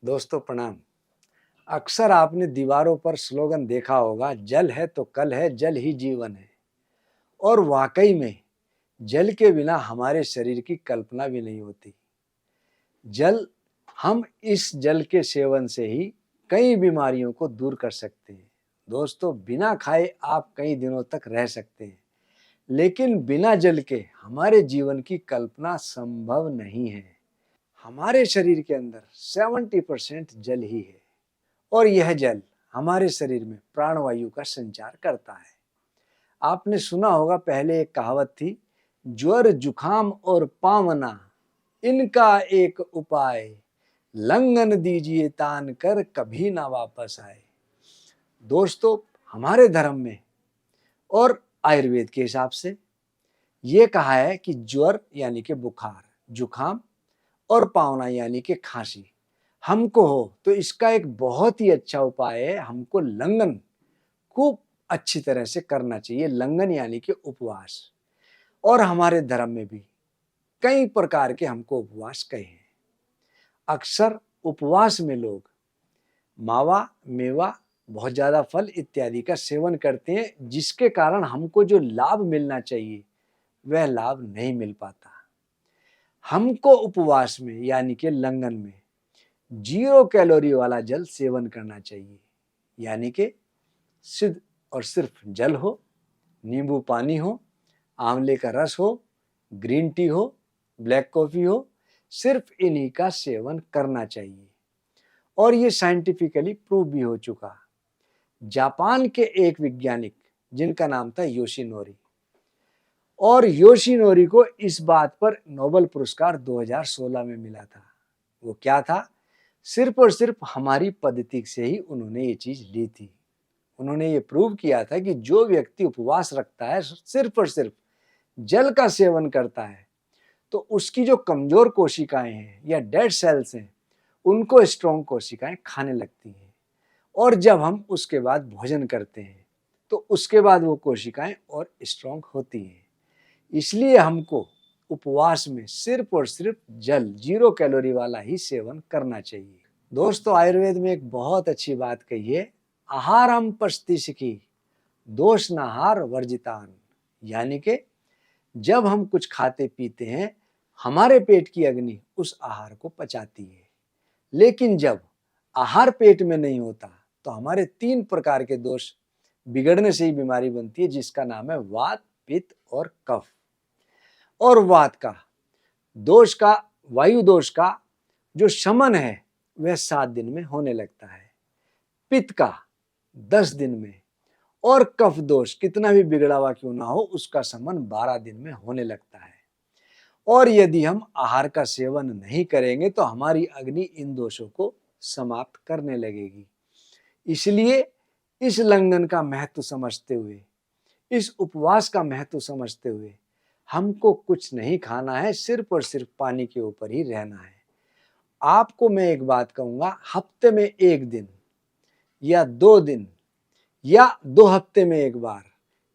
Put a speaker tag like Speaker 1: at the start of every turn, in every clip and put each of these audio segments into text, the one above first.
Speaker 1: दोस्तों प्रणाम। अक्सर आपने दीवारों पर स्लोगन देखा होगा, जल है तो कल है, जल ही जीवन है। और वाकई में जल के बिना हमारे शरीर की कल्पना भी नहीं होती। जल हम इस जल के सेवन से ही कई बीमारियों को दूर कर सकते हैं। दोस्तों, बिना खाए आप कई दिनों तक रह सकते हैं, लेकिन बिना जल के हमारे जीवन की कल्पना संभव नहीं है। हमारे शरीर के अंदर 70% जल ही है और यह जल हमारे शरीर में प्राणवायु का संचार करता है। आपने सुना होगा, पहले एक कहावत थी, ज्वर जुखाम और पावना इनका एक उपाय, लंगन दीजिए तान कर कभी ना वापस आए। दोस्तों, हमारे धर्म में और आयुर्वेद के हिसाब से ये कहा है कि ज्वर यानी कि बुखार, जुखाम और पावना यानी कि खांसी हमको हो तो इसका एक बहुत ही अच्छा उपाय है, हमको लंगन खूब अच्छी तरह से करना चाहिए। लंगन यानी कि उपवास। और हमारे धर्म में भी कई प्रकार के हमको उपवास कहे हैं। अक्सर उपवास में लोग मावा, मेवा, बहुत ज्यादा फल इत्यादि का सेवन करते हैं, जिसके कारण हमको जो लाभ मिलना चाहिए वह लाभ नहीं मिल पाता। हमको उपवास में यानी कि लंगन में 0 कैलोरी वाला जल सेवन करना चाहिए, यानी कि सिर्फ और सिर्फ जल हो, नींबू पानी हो, आंवले का रस हो, ग्रीन टी हो, ब्लैक कॉफी हो, सिर्फ इन्हीं का सेवन करना चाहिए। और ये साइंटिफिकली प्रूव भी हो चुका। जापान के एक वैज्ञानिक जिनका नाम था योशिनोरी, और योशिनोरी को इस बात पर नोबेल पुरस्कार 2016 में मिला था। वो क्या था? सिर्फ और सिर्फ हमारी पद्धति से ही उन्होंने ये चीज ली थी। उन्होंने ये प्रूव किया था कि जो व्यक्ति उपवास रखता है, सिर्फ और सिर्फ जल का सेवन करता है, तो उसकी जो कमजोर कोशिकाएं हैं या डेड सेल्स हैं, उनको स्ट्रॉन्ग कोशिकाएं खाने लगती हैं। और जब हम उसके बाद भोजन करते हैं तो उसके बाद वो कोशिकाएं और स्ट्रॉन्ग होती हैं। इसलिए हमको उपवास में सिर्फ और सिर्फ जल 0 कैलोरी वाला ही सेवन करना चाहिए। दोस्तों, आयुर्वेद में एक बहुत अच्छी बात कही है, आहारम पस्तिशिखी दोष नहार वर्जितान, यानी कि जब हम कुछ खाते पीते हैं, हमारे पेट की अग्नि उस आहार को पचाती है, लेकिन जब आहार पेट में नहीं होता तो हमारे 3 प्रकार के दोष बिगड़ने से ही बीमारी बनती है, जिसका नाम है वात, पित्त और कफ। और वात का दोष का, वायु दोष का जो शमन है वह 7 दिन में होने लगता है, पित्त का 10 दिन में, और कफ दोष कितना भी बिगड़ा हुआ क्यों ना हो उसका शमन 12 दिन में होने लगता है। और यदि हम आहार का सेवन नहीं करेंगे तो हमारी अग्नि इन दोषों को समाप्त करने लगेगी। इसलिए इस लंघन का महत्व समझते हुए, इस उपवास का महत्व समझते हुए हमको कुछ नहीं खाना है, सिर्फ और सिर्फ पानी के ऊपर ही रहना है। आपको मैं एक बात कहूंगा, हफ्ते में 1 दिन या 2 दिन या 2 हफ्ते में 1 बार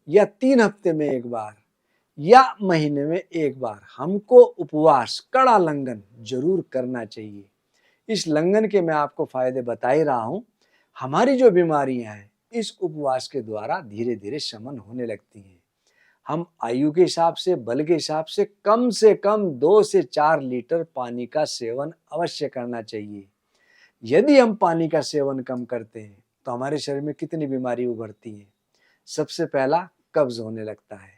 Speaker 1: या 3 हफ्ते में 1 बार या महीने में 1 बार हमको उपवास, कड़ा लंघन जरूर करना चाहिए। इस लंघन के मैं आपको फायदे बता ही रहा हूं। हमारी जो बीमारियां हैं इस उपवास के द्वारा धीरे धीरे शमन होने लगती हैं। हम आयु के हिसाब से से कम 2 से 4 लीटर पानी का सेवन अवश्य करना चाहिए। यदि हम पानी का सेवन कम करते हैं तो हमारे शरीर में कितनी बीमारी उभरती है। सबसे पहला, कब्ज होने लगता है,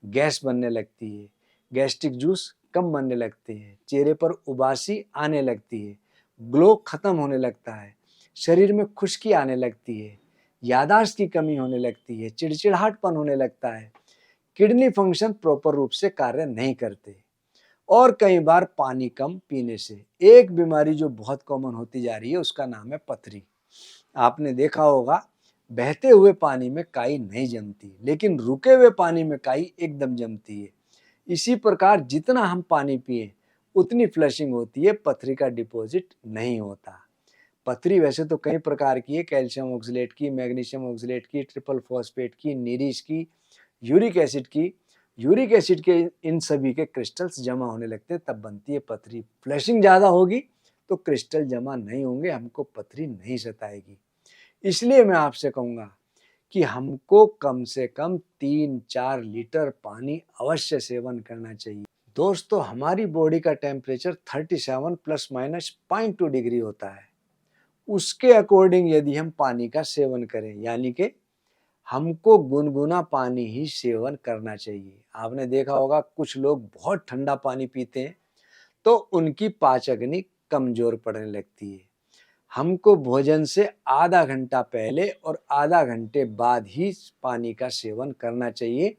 Speaker 1: गैस बनने लगती है, गैस्ट्रिक जूस कम बनने लगते हैं, चेहरे पर उबासी आने लगती है, ग्लो खत्म होने लगता है, शरीर में खुश्की आने लगती है, याददाश्त की कमी होने लगती है, चिड़चिड़ाहटपन होने लगता है, किडनी फंक्शन प्रॉपर रूप से कार्य नहीं करते। और कई बार पानी कम पीने से एक बीमारी जो बहुत कॉमन होती जा रही है उसका नाम है पथरी। आपने देखा होगा, बहते हुए पानी में काई नहीं जमती, लेकिन रुके हुए पानी में काई एकदम जमती है। इसी प्रकार जितना हम पानी पिए उतनी फ्लशिंग होती है, पथरी का डिपॉजिट नहीं होता। पथरी वैसे तो कई प्रकार की है, कैल्शियम ऑक्सलेट की, मैग्नीशियम ऑक्सलेट की, ट्रिपल फॉस्फेट की, नीरिश की, यूरिक एसिड की। यूरिक एसिड के इन सभी के क्रिस्टल्स जमा होने लगते हैं, तब बनती है पथरी। फ्लशिंग ज़्यादा होगी तो क्रिस्टल जमा नहीं होंगे, हमको पथरी नहीं सताएगी। इसलिए मैं आपसे कहूँगा कि हमको कम से कम 3-4 लीटर पानी अवश्य सेवन करना चाहिए। दोस्तों, हमारी बॉडी का टेम्परेचर 37 प्लस माइनस 0.2 डिग्री होता है। उसके अकॉर्डिंग यदि हम पानी का सेवन करें, यानी कि हमको गुनगुना पानी ही सेवन करना चाहिए। आपने देखा होगा कुछ लोग बहुत ठंडा पानी पीते हैं तो उनकी पाचन अग्नि कमजोर पड़ने लगती है। हमको भोजन से आधा घंटा पहले और आधा घंटे बाद ही पानी का सेवन करना चाहिए।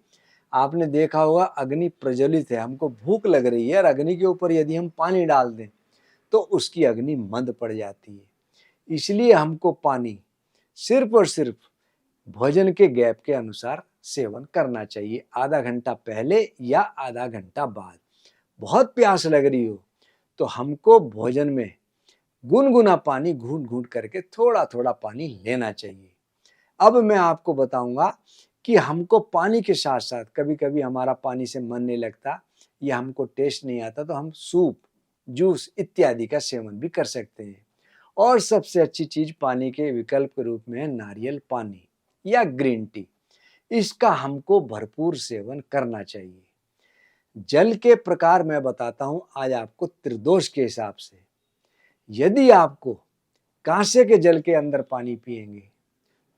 Speaker 1: आपने देखा होगा अग्नि प्रज्वलित है, हमको भूख लग रही है और अग्नि के ऊपर यदि हम पानी डाल दें तो उसकी अग्नि मंद पड़ जाती है। इसलिए हमको पानी सिर्फ और सिर्फ भोजन के गैप के अनुसार सेवन करना चाहिए, आधा घंटा पहले या आधा घंटा बाद। बहुत प्यास लग रही हो तो हमको भोजन में गुनगुना पानी घूंट घूंट करके थोड़ा थोड़ा पानी लेना चाहिए। अब मैं आपको बताऊंगा कि हमको पानी के साथ साथ कभी कभी हमारा पानी से मन नहीं लगता या हमको टेस्ट नहीं आता तो हम सूप, जूस इत्यादि का सेवन भी कर सकते हैं। और सबसे अच्छी चीज पानी के विकल्प के रूप में है नारियल पानी या ग्रीन टी। इसका हमको भरपूर सेवन करना चाहिए। जल के प्रकार मैं बताता हूं आज आपको त्रिदोष के हिसाब से। यदि आपको कांसे के जल के अंदर पानी पिएंगे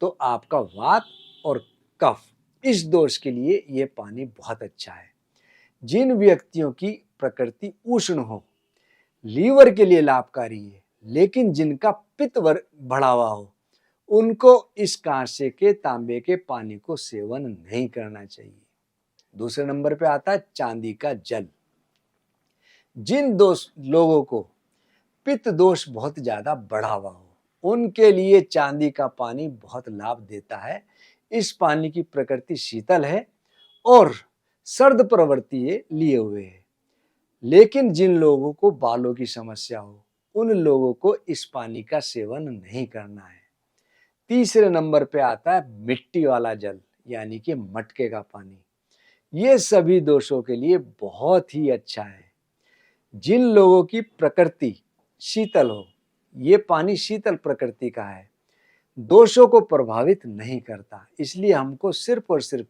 Speaker 1: तो आपका वात और कफ, इस दोष के लिए यह पानी बहुत अच्छा है। जिन व्यक्तियों की प्रकृति उष्ण हो, लीवर के लिए लाभकारी है, लेकिन जिनका पित्त बढ़ा हुआ हो, उनको इस कांसे के तांबे के पानी को सेवन नहीं करना चाहिए। दूसरे नंबर पे आता है चांदी का जल। जिन लोगों को पित्त दोष बहुत ज्यादा बढ़ा हुआ हो, उनके लिए चांदी का पानी बहुत लाभ देता है। इस पानी की प्रकृति शीतल है और सर्द प्रवृत्ति लिए हुए है। लेकिन जिन लोगों को बालों की समस्या हो, उन लोगों को इस पानी का सेवन नहीं करना है। तीसरे नंबर पे आता है मिट्टी वाला जल, यानी कि मटके का पानी। ये सभी दोषों के लिए बहुत ही अच्छा है। जिन लोगों की प्रकृति शीतल हो, ये पानी शीतल प्रकृति का है, दोषों को प्रभावित नहीं करता। इसलिए हमको सिर्फ और सिर्फ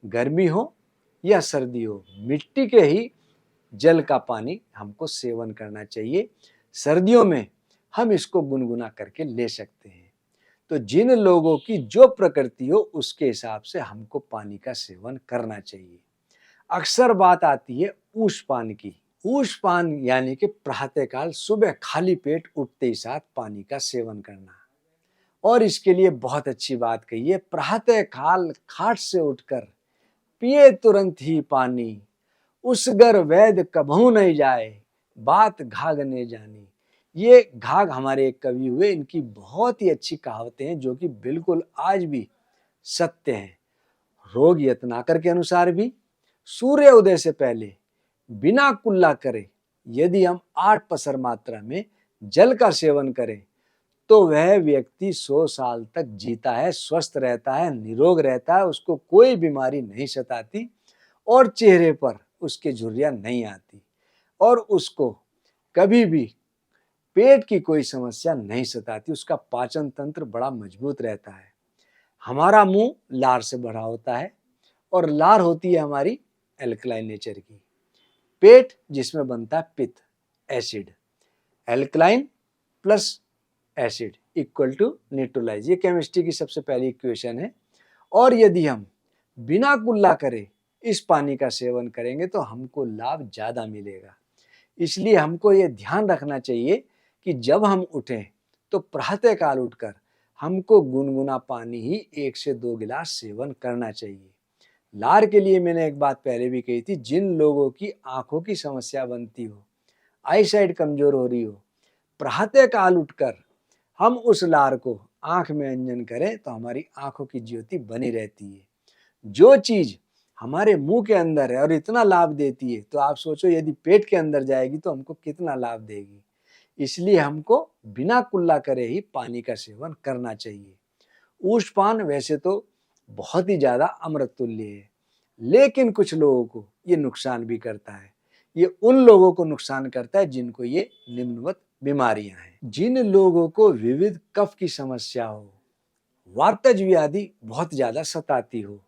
Speaker 1: गर्मी हो या सर्दी हो, मिट्टी के ही जल का पानी हमको सेवन करना चाहिए। सर्दियों में हम इसको गुनगुना करके ले सकते हैं। तो जिन लोगों की जो प्रकृति हो उसके हिसाब से हमको पानी का सेवन करना चाहिए। अक्सर बात आती है ऊषपान की। ऊषपान यानी कि प्रातःकाल सुबह खाली पेट उठते ही साथ पानी का सेवन करना। और इसके लिए बहुत अच्छी बात कही है, प्रातःकाल खाट से उठकर पिए तुरंत ही पानी, उस घर वैद कभू नहीं जाए, बात घाघ ने जानी। ये घाघ हमारे एक कवि हुए, इनकी बहुत ही अच्छी कहावतें हैं जो कि बिल्कुल आज भी सत्य हैं। रोग यत्नाकर के अनुसार भी सूर्य उदय से पहले बिना कुल्ला करे यदि हम 8 पसर मात्रा में जल का सेवन करें तो वह व्यक्ति 100 साल तक जीता है, स्वस्थ रहता है, निरोग रहता है, उसको कोई बीमारी नहीं सताती और चेहरे पर उसके झुर्रियां नहीं आती और उसको कभी भी पेट की कोई समस्या नहीं सताती। उसका पाचन तंत्र बड़ा मजबूत रहता है। हमारा मुंह लार से भरा होता है और लार होती है हमारी एल्कलाइन नेचर की। पेट जिसमें बनता है पित्त, acid, alkaline plus acid equal to neutralise. ये केमिस्ट्री की सबसे पहली इक्वेशन है। और यदि हम बिना कुल्ला करे इस पानी का सेवन करेंगे तो हमको लाभ ज्यादा मिलेगा। इसलिए हमको ये ध्यान रखना चाहिए कि जब हम उठें तो प्रातःकाल उठकर हमको गुनगुना पानी ही 1 से 2 गिलास सेवन करना चाहिए। लार के लिए मैंने एक बात पहले भी कही थी, जिन लोगों की आंखों की समस्या बनती हो, आई साइड कमजोर हो रही हो, प्रातःकाल उठकर हम उस लार को आंख में अंजन करें तो हमारी आंखों की ज्योति बनी रहती है। जो चीज हमारे मुंह के अंदर है और इतना लाभ देती है, तो आप सोचो यदि पेट के अंदर जाएगी तो हमको कितना लाभ देगी। इसलिए हमको बिना कुल्ला करे ही पानी का सेवन करना चाहिए। ऊषपान वैसे तो बहुत ही ज्यादा अमृत तुल्य है, लेकिन कुछ लोगों को ये नुकसान भी करता है। ये उन लोगों को नुकसान करता है जिनको ये निम्नवत बीमारियां हैं। जिन लोगों को विविध कफ की समस्या हो, वातज व्याधि बहुत ज्यादा सताती हो,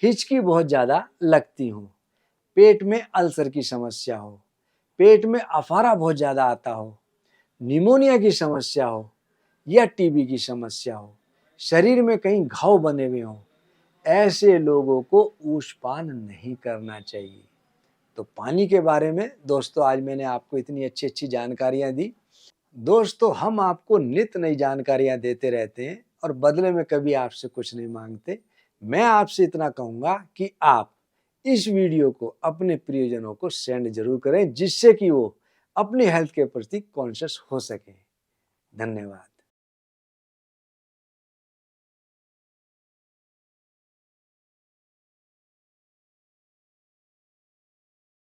Speaker 1: हिचकी बहुत ज्यादा लगती हो, पेट में अल्सर की समस्या हो, पेट में अफारा बहुत ज्यादा आता हो, निमोनिया की समस्या हो या टीबी की समस्या हो, शरीर में कहीं घाव बने हुए हों, ऐसे लोगों को ऊषपान नहीं करना चाहिए। तो पानी के बारे में दोस्तों आज मैंने आपको इतनी अच्छी अच्छी जानकारियां दी। दोस्तों हम आपको नित नई जानकारियां देते रहते हैं और बदले में कभी आपसे कुछ नहीं मांगते। मैं आपसे इतना कहूंगा कि आप इस वीडियो को अपने प्रियजनों को सेंड जरूर करें, जिससे कि वो अपनी हेल्थ के प्रति कॉन्शियस हो सकें। धन्यवाद।